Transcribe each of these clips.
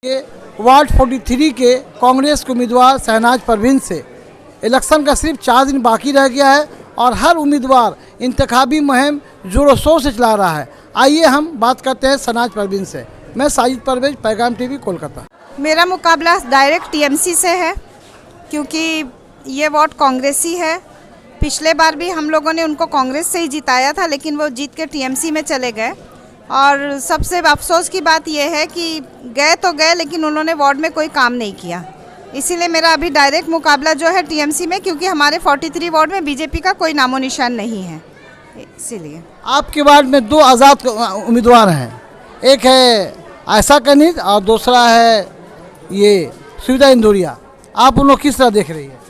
के वार्ड 43 के कांग्रेस के उम्मीदवार शहनाज परवीन से इलेक्शन का सिर्फ 4 दिन बाकी रह गया है और हर उम्मीदवार इंतखाबी मुहिम जोरों शोर से चला रहा है। आइए हम बात करते हैं शहनाज परवीन से। मैं साजिद परवेज, पैगाम टीवी, कोलकाता। मेरा मुकाबला डायरेक्ट टीएमसी से है क्योंकि ये वार्ड कांग्रेसी है। पिछले बार भी हम लोगों ने उनको कांग्रेस से ही जिताया था, लेकिन वो जीत के टीएमसी में चले गए। और सबसे अफसोस की बात यह है कि गए तो गए, लेकिन उन्होंने वार्ड में कोई काम नहीं किया। इसीलिए मेरा अभी डायरेक्ट मुकाबला जो है टीएमसी में, क्योंकि हमारे 43 वार्ड में बीजेपी का कोई नामो निशान नहीं है। इसीलिए आपके वार्ड में 2 आज़ाद उम्मीदवार हैं, एक है आयशा कनीज और दूसरा है ये सुविधा इंदौरिया। आप उन लोग किस तरह देख रही है?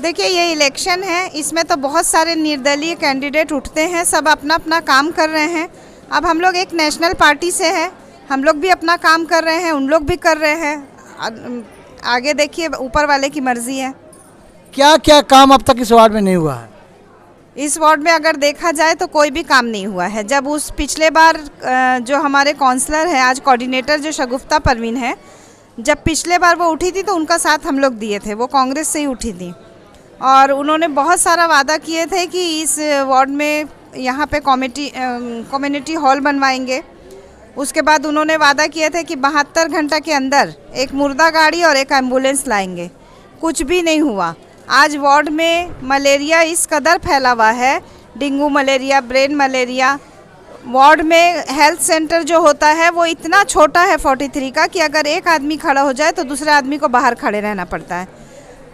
देखिए, ये इलेक्शन है, इसमें तो बहुत सारे निर्दलीय कैंडिडेट उठते हैं, सब अपना अपना काम कर रहे हैं। अब हम लोग एक नेशनल पार्टी से हैं, हम लोग भी अपना काम कर रहे हैं, उन लोग भी कर रहे हैं। आगे देखिए, ऊपर वाले की मर्जी है। क्या क्या काम अब तक इस वार्ड में नहीं हुआ है? इस वार्ड में अगर देखा जाए तो कोई भी काम नहीं हुआ है। जब उस पिछले बार जो हमारे काउंसलर हैं, आज कोऑर्डिनेटर जो शगुफ्ता परवीन है, जब पिछले बार वो उठी थी तो उनका साथ हम लोग दिए थे। वो कांग्रेस से ही उठी थी और उन्होंने बहुत सारा वादा किए थे कि इस वार्ड में यहाँ पे कम्युनिटी हॉल बनवाएंगे। उसके बाद उन्होंने वादा किए थे कि 72 घंटा के अंदर एक मुर्दा गाड़ी और एक एम्बुलेंस लाएंगे। कुछ भी नहीं हुआ। आज वार्ड में मलेरिया इस कदर फैला हुआ है, dengue malaria, brain malaria. Ward में हेल्थ सेंटर जो होता है वो इतना छोटा है 43 का कि अगर एक आदमी खड़ा हो जाए तो दूसरे आदमी को बाहर खड़े रहना पड़ता है।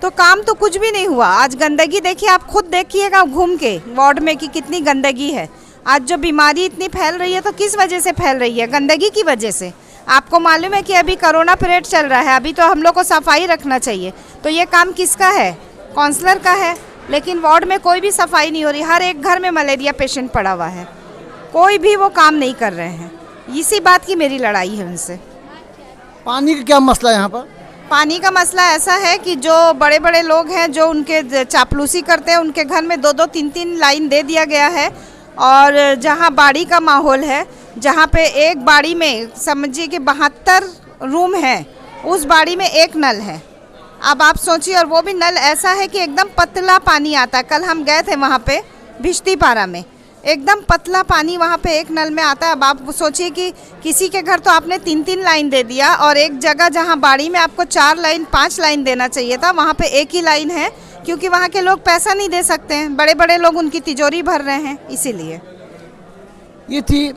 तो काम तो कुछ भी नहीं हुआ। आज गंदगी देखिए, आप खुद देखिएगा घूम के वार्ड में कि कितनी गंदगी है। आज जो बीमारी इतनी फैल रही है तो किस वजह से फैल रही है? गंदगी की वजह से। आपको मालूम है कि अभी कोरोना पीरियड चल रहा है, अभी तो हम लोग को सफाई रखना चाहिए। तो ये काम किसका है? काउंसलर का है। लेकिन वार्ड में कोई भी सफाई नहीं हो रही। हर एक घर में मलेरिया पेशेंट पड़ा हुआ है, कोई भी वो काम नहीं कर रहे हैं। इसी बात की मेरी लड़ाई है उनसे। पानी का क्या मसला है यहाँ पर? पानी का मसला ऐसा है कि जो बड़े बड़े लोग हैं जो उनके चापलूसी करते हैं, उनके घर में 2-2, 3-3 लाइन दे दिया गया है। और जहाँ बाड़ी का माहौल है, जहाँ पे एक बाड़ी में समझिए कि 72 रूम है, उस बाड़ी में एक नल है। अब आप सोचिए, और वो भी नल ऐसा है कि एकदम पतला पानी आता है। कल हम गए थे वहाँ पे भिश्तीपारा में, एकदम पतला पानी वहाँ पे एक नल में आता है। अब आप सोचिए कि किसी के घर तो आपने 3-3 लाइन दे दिया और एक जगह जहाँ बाड़ी में आपको 4 लाइन 5 लाइन देना चाहिए था, वहाँ पे एक ही लाइन है, क्योंकि वहाँ के लोग पैसा नहीं दे सकते हैं। बड़े बड़े लोग उनकी तिजोरी भर रहे हैं, इसीलिए। ये थी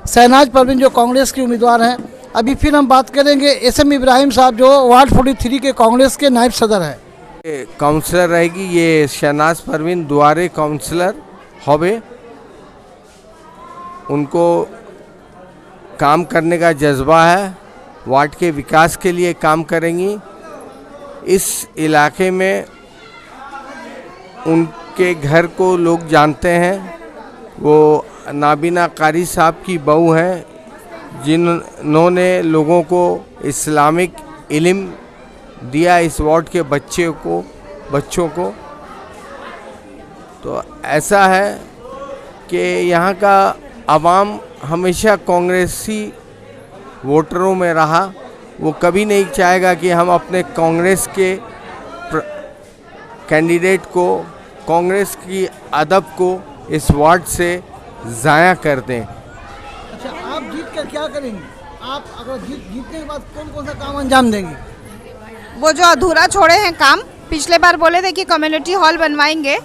शहनाज परवीन जो कांग्रेस की उम्मीदवार हैं। अभी फिर हम बात करेंगे एसएम इब्राहिम साहब जो वार्ड 43 के कांग्रेस के नायब सदर है। काउंसलर रहेगी ये शहनाज परवीन, दुआरे काउंसलर होवे। उनको काम करने का जज्बा है, वार्ड के विकास के लिए काम करेंगी। इस इलाके में उनके घर को लोग जानते हैं। वो नाबीना कारी साहब की बहू हैं, जिन्होंने लोगों को इस्लामिक इल्म दिया इस वार्ड के बच्चों को। तो ऐसा है कि यहाँ का अवाम हमेशा कांग्रेसी वोटरों में रहा। वो कभी नहीं चाहेगा कि हम अपने कांग्रेस के कैंडिडेट को, कांग्रेस की अदब को इस वार्ड से ज़ाया कर दें। अच्छा, आप जीत कर क्या करेंगे? आप अगर जीतने के बाद कौन कौन सा काम अंजाम देंगे? वो जो अधूरा छोड़े हैं काम, पिछले बार बोले थे कि कम्युनिटी हॉल बनवाएंगे,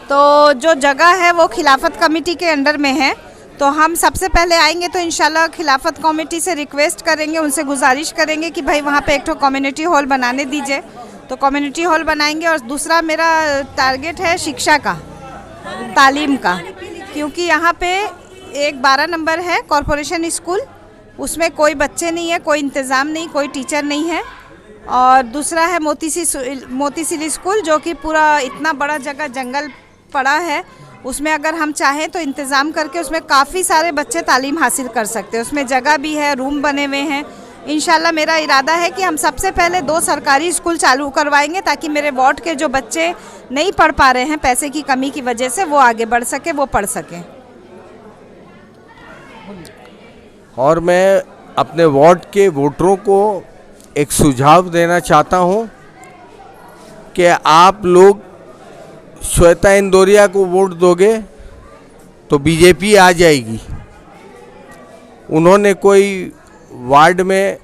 तो जो जगह है वो खिलाफत कमेटी के अंडर में है। तो हम सबसे पहले आएंगे तो इंशाल्लाह खिलाफत कमेटी से रिक्वेस्ट करेंगे, उनसे गुजारिश करेंगे कि भाई वहाँ पे एक तो कम्युनिटी हॉल बनाने दीजिए। तो कम्युनिटी हॉल बनाएंगे। और दूसरा मेरा टारगेट है शिक्षा का, तालीम का, क्योंकि यहाँ पे एक 12 नंबर है कॉरपोरेशन स्कूल, उसमें कोई बच्चे नहीं है, कोई इंतज़ाम नहीं, कोई टीचर नहीं है। और दूसरा है मोतीसिली स्कूल, जो कि पूरा इतना बड़ा जगह जंगल पड़ा है, उसमें अगर हम चाहें तो इंतज़ाम करके उसमें काफ़ी सारे बच्चे तालीम हासिल कर सकते हैं। उसमें जगह भी है, रूम बने हुए हैं। इंशाल्लाह मेरा इरादा है कि हम सबसे पहले 2 सरकारी स्कूल चालू करवाएंगे, ताकि मेरे वार्ड के जो बच्चे नहीं पढ़ पा रहे हैं पैसे की कमी की वजह से, वो आगे बढ़ सके, वो पढ़ सकें। और मैं अपने वार्ड के वोटरों को एक सुझाव देना चाहता हूं कि आप लोग श्वेता इंदौरिया को वोट दोगे तो बीजेपी आ जाएगी। उन्होंने कोई वार्ड में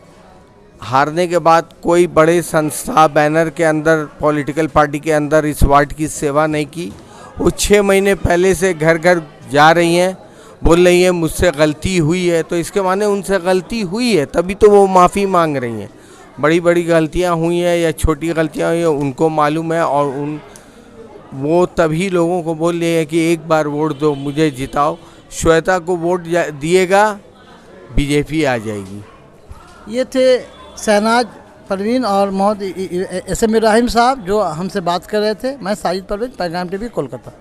हारने के बाद कोई बड़े संस्था बैनर के अंदर पॉलिटिकल पार्टी के अंदर इस वार्ड की सेवा नहीं की। वो 6 महीने पहले से घर घर जा रही हैं, बोल रही हैं मुझसे गलती हुई है, तो इसके माने उनसे गलती हुई है, तभी तो वो माफ़ी मांग रही हैं। बड़ी बड़ी गलतियां हुई हैं या छोटी गलतियां हुई हैं उनको मालूम है, और वो तभी लोगों को बोल रही है कि एक बार वोट दो, मुझे जिताओ। श्वेता को वोट दिएगा, बीजेपी आ जाएगी। ये थे शहनाज परवीन और मोहम्मद SM इब्राहिम साहब जो हमसे बात कर रहे थे। मैं साजिद परवेज, पैगाम TV, कोलकाता।